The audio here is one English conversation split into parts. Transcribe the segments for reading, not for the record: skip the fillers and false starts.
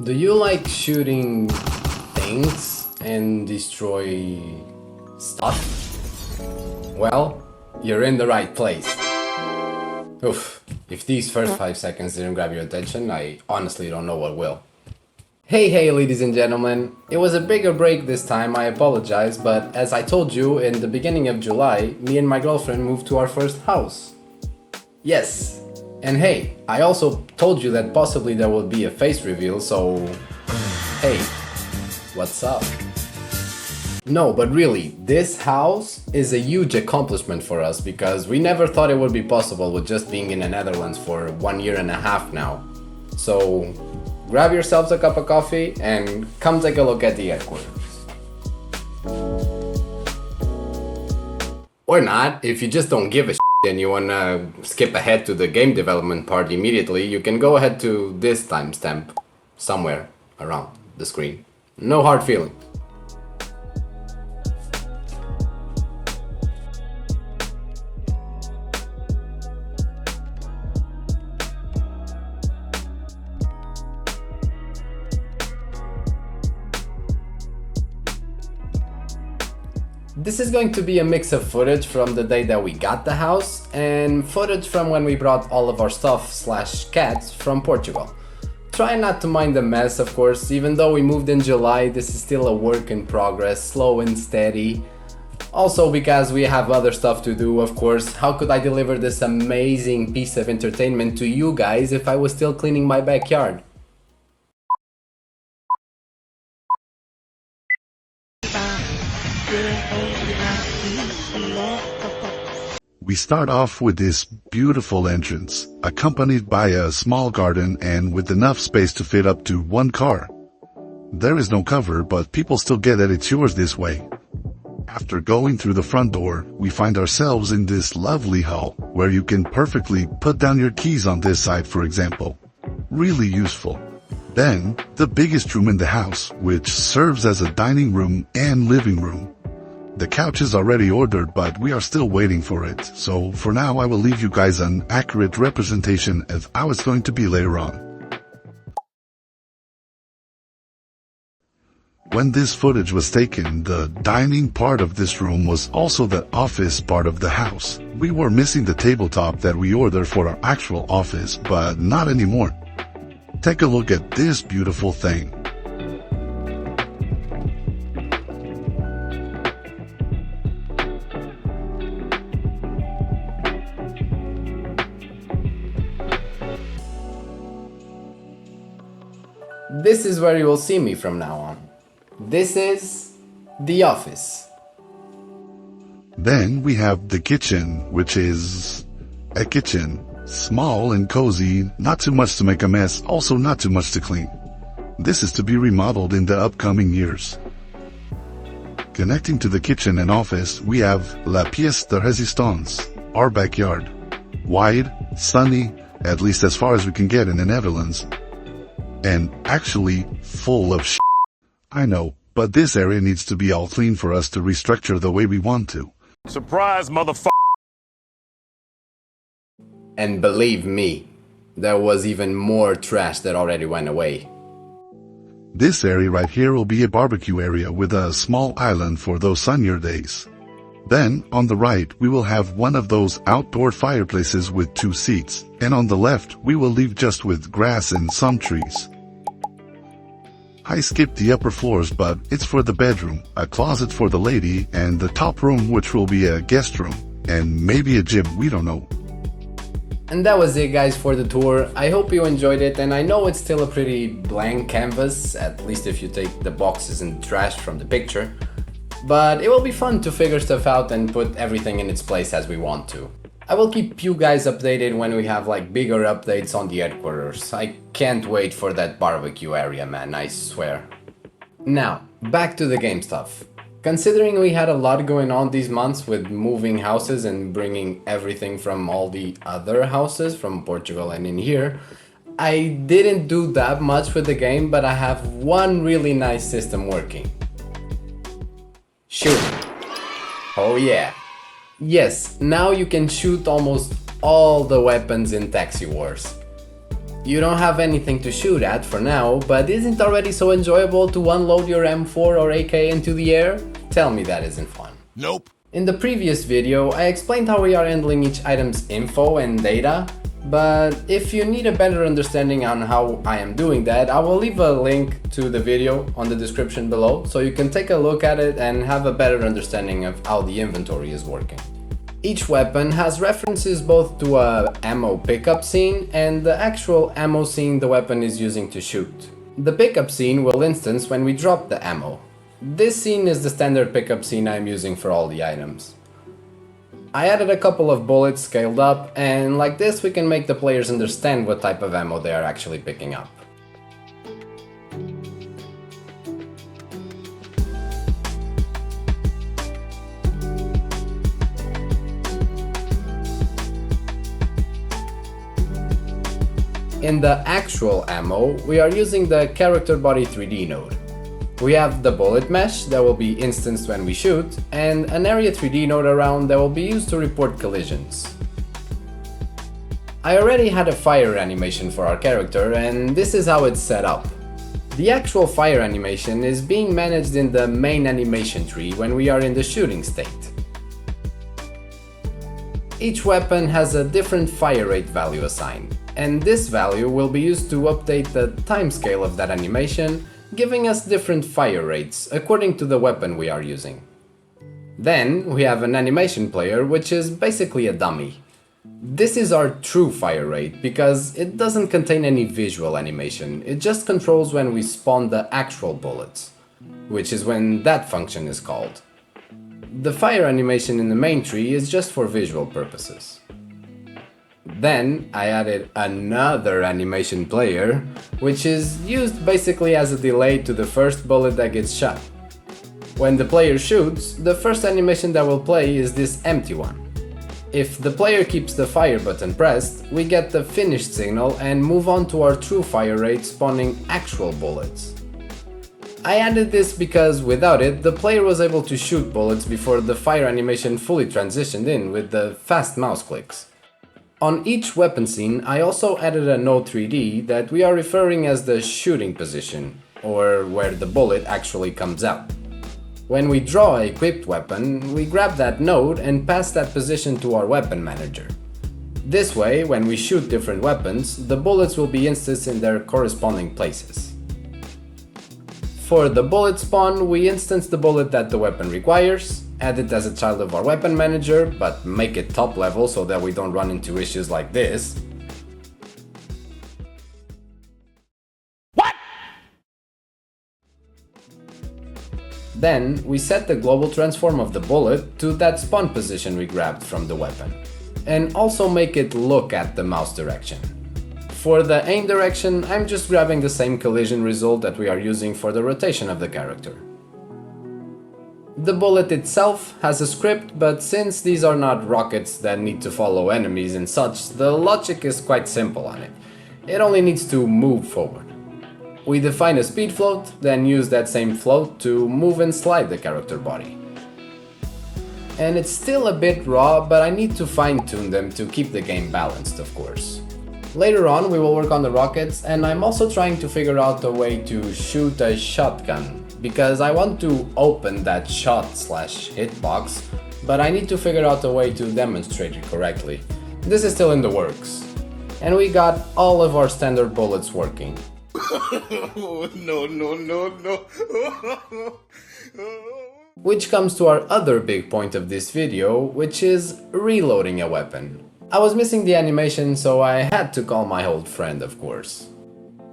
Do you like shooting things and destroy stuff? Well, you're in the right place. Oof, if these first 5 seconds didn't grab your attention, I honestly don't know what will. Hey ladies and gentlemen, it was a bigger break this time, I apologize, but as I told you, in the beginning of July, me and my girlfriend moved to our first house. Yes, and hey, I also told you that possibly there will be a face reveal, so hey, what's up? No, but really, this house is a huge accomplishment for us because we never thought it would be possible with just being in the Netherlands for 1.5 years now. So grab yourselves a cup of coffee and come take a look at the headquarters. Or not, if you just don't give a shit and you wanna skip ahead to the game development part immediately, you can go ahead to this timestamp somewhere around the screen. No hard feelings. This is going to be a mix of footage from the day that we got the house and footage from when we brought all of our stuff / cats from Portugal. Try not to mind the mess, of course, even though we moved in July, this is still a work in progress, slow and steady. Also because we have other stuff to do, of course. How could I deliver this amazing piece of entertainment to you guys if I was still cleaning my backyard? We start off with this beautiful entrance, accompanied by a small garden and with enough space to fit up to 1 car. There is no cover, but people still get that it's yours this way. After going through the front door, we find ourselves in this lovely hall, where you can perfectly put down your keys on this side, for example. Really useful. Then, the biggest room in the house, which serves as a dining room and living room. The couch is already ordered, but we are still waiting for it, so for now I will leave you guys an accurate representation of how it's going to be later on. When this footage was taken, the dining part of this room was also the office part of the house. We were missing the tabletop that we ordered for our actual office, but not anymore. Take a look at this beautiful thing. This is where you will see me from now on. This is the office. Then we have the kitchen, which is a kitchen. Small and cozy, not too much to make a mess, also not too much to clean. This is to be remodeled in the upcoming years. Connecting to the kitchen and office, we have La Pièce de Résistance, our backyard. Wide, sunny, at least as far as we can get in the Netherlands. And actually full of shit. I know, but this area needs to be all clean for us to restructure the way we want to. Surprise, motherfucker! And believe me, there was even more trash that already went away. This area right here will be a barbecue area with a small island for those sunnier days. Then, on the right, we will have one of those outdoor fireplaces with 2 seats, and on the left, we will leave just with grass and some trees. I skipped the upper floors, but it's for the bedroom, a closet for the lady, and the top room, which will be a guest room, and maybe a gym, we don't know. And that was it, guys, for the tour. I hope you enjoyed it, and I know it's still a pretty blank canvas, at least if you take the boxes and trash from the picture. But it will be fun to figure stuff out and put everything in its place as we want to. I will keep you guys updated when we have like bigger updates on the headquarters. I can't wait for that barbecue area, man, I swear. Now, back to the game stuff. Considering we had a lot going on these months with moving houses and bringing everything from all the other houses from Portugal and in here, I didn't do that much with the game, but I have one really nice system working. Shooting. Oh yeah. Yes, now you can shoot almost all the weapons in Taxi Wars. You don't have anything to shoot at for now, but isn't it already so enjoyable to unload your M4 or AK into the air? Tell me that isn't fun. Nope. In the previous video, I explained how we are handling each item's info and data, but if you need a better understanding on how I am doing that, I will leave a link to the video on the description below so you can take a look at it and have a better understanding of how the inventory is working. Each weapon has references both to a ammo pickup scene and the actual ammo scene the weapon is using to shoot. The pickup scene will instance when we drop the ammo. This scene is the standard pickup scene I'm using for all the items. I added a couple of bullets scaled up, and like this we can make the players understand what type of ammo they are actually picking up. In the actual ammo, we are using the character body 3D node. We have the bullet mesh that will be instanced when we shoot, and an area 3D node around that will be used to report collisions. I already had a fire animation for our character, and this is how it's set up. The actual fire animation is being managed in the main animation tree when we are in the shooting state. Each weapon has a different fire rate value assigned, and this value will be used to update the timescale of that animation, giving us different fire rates according to the weapon we are using. Then we have an animation player, which is basically a dummy. This is our true fire rate because it doesn't contain any visual animation, it just controls when we spawn the actual bullets, which is when that function is called. The fire animation in the main tree is just for visual purposes. Then I added another animation player, which is used basically as a delay to the first bullet that gets shot. When the player shoots, the first animation that will play is this empty one. If the player keeps the fire button pressed, we get the finished signal and move on to our true fire rate spawning actual bullets. I added this because without it, the player was able to shoot bullets before the fire animation fully transitioned in with the fast mouse clicks. On each weapon scene, I also added a node 3D that we are referring as the shooting position, or where the bullet actually comes out. When we draw an equipped weapon, we grab that node and pass that position to our weapon manager. This way, when we shoot different weapons, the bullets will be instanced in their corresponding places. For the bullet spawn, we instance the bullet that the weapon requires, add it as a child of our weapon manager, but make it top level so that we don't run into issues like this. What? Then we set the global transform of the bullet to that spawn position we grabbed from the weapon, and also make it look at the mouse direction. For the aim direction, I'm just grabbing the same collision result that we are using for the rotation of the character. The bullet itself has a script, but since these are not rockets that need to follow enemies and such, the logic is quite simple on it. It only needs to move forward. We define a speed float, then use that same float to move and slide the character body. And it's still a bit raw, but I need to fine-tune them to keep the game balanced, of course. Later on we will work on the rockets, and I'm also trying to figure out a way to shoot a shotgun, because I want to open that shot/hit box, but I need to figure out a way to demonstrate it correctly. This is still in the works. And we got all of our standard bullets working. No. Which comes to our other big point of this video, which is reloading a weapon. I was missing the animation, so I had to call my old friend, of course.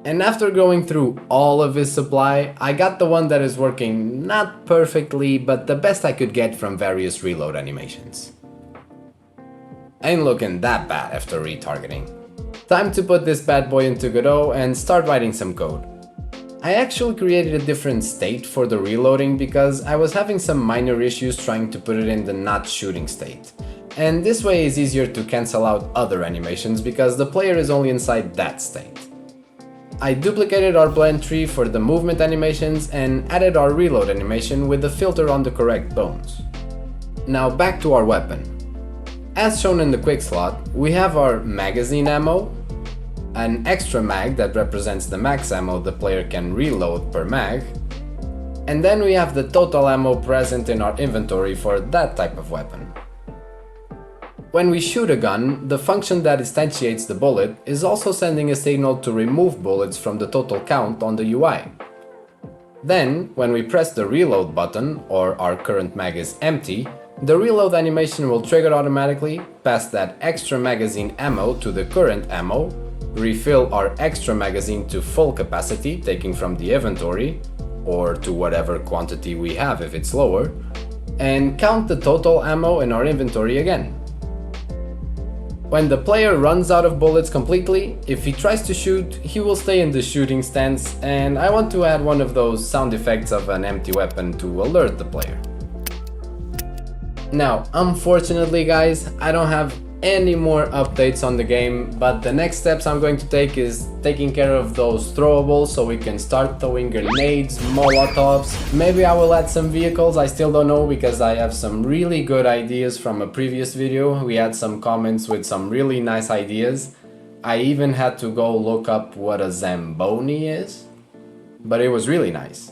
And after going through all of his supply, I got the one that is working not perfectly, but the best I could get from various reload animations. Ain't looking that bad after retargeting. Time to put this bad boy into Godot and start writing some code. I actually created a different state for the reloading because I was having some minor issues trying to put it in the not shooting state. And this way is easier to cancel out other animations because the player is only inside that state. I duplicated our blend tree for the movement animations and added our reload animation with the filter on the correct bones. Now back to our weapon. As shown in the quick slot, we have our magazine ammo, an extra mag that represents the max ammo the player can reload per mag, and then we have the total ammo present in our inventory for that type of weapon. When we shoot a gun, the function that instantiates the bullet is also sending a signal to remove bullets from the total count on the UI. Then, when we press the reload button, or our current mag is empty, the reload animation will trigger automatically, pass that extra magazine ammo to the current ammo, refill our extra magazine to full capacity, taking from the inventory, or to whatever quantity we have if it's lower, and count the total ammo in our inventory again. When the player runs out of bullets completely, if he tries to shoot, he will stay in the shooting stance, and I want to add one of those sound effects of an empty weapon to alert the player. Now, unfortunately guys, I don't have any more updates on the game, but the next steps I'm going to take is taking care of those throwables so we can start throwing grenades, molotovs. Maybe I will add some vehicles, I still don't know, because I have some really good ideas from a previous video. We had some comments with some really nice ideas. I even had to go look up what a Zamboni is, but it was really nice.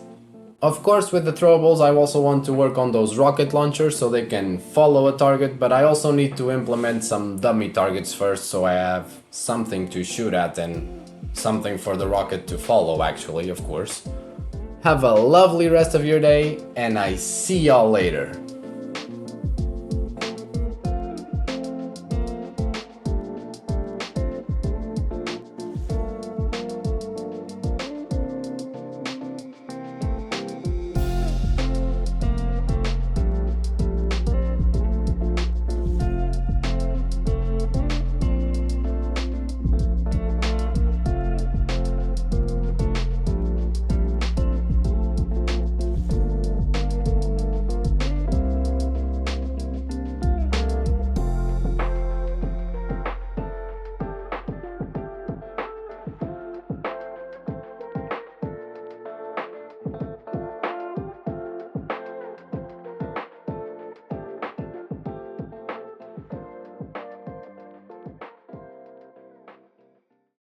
Of course, with the throwables I also want to work on those rocket launchers so they can follow a target, but I also need to implement some dummy targets first so I have something to shoot at and something for the rocket to follow actually, of course. Have a lovely rest of your day, and I see y'all later.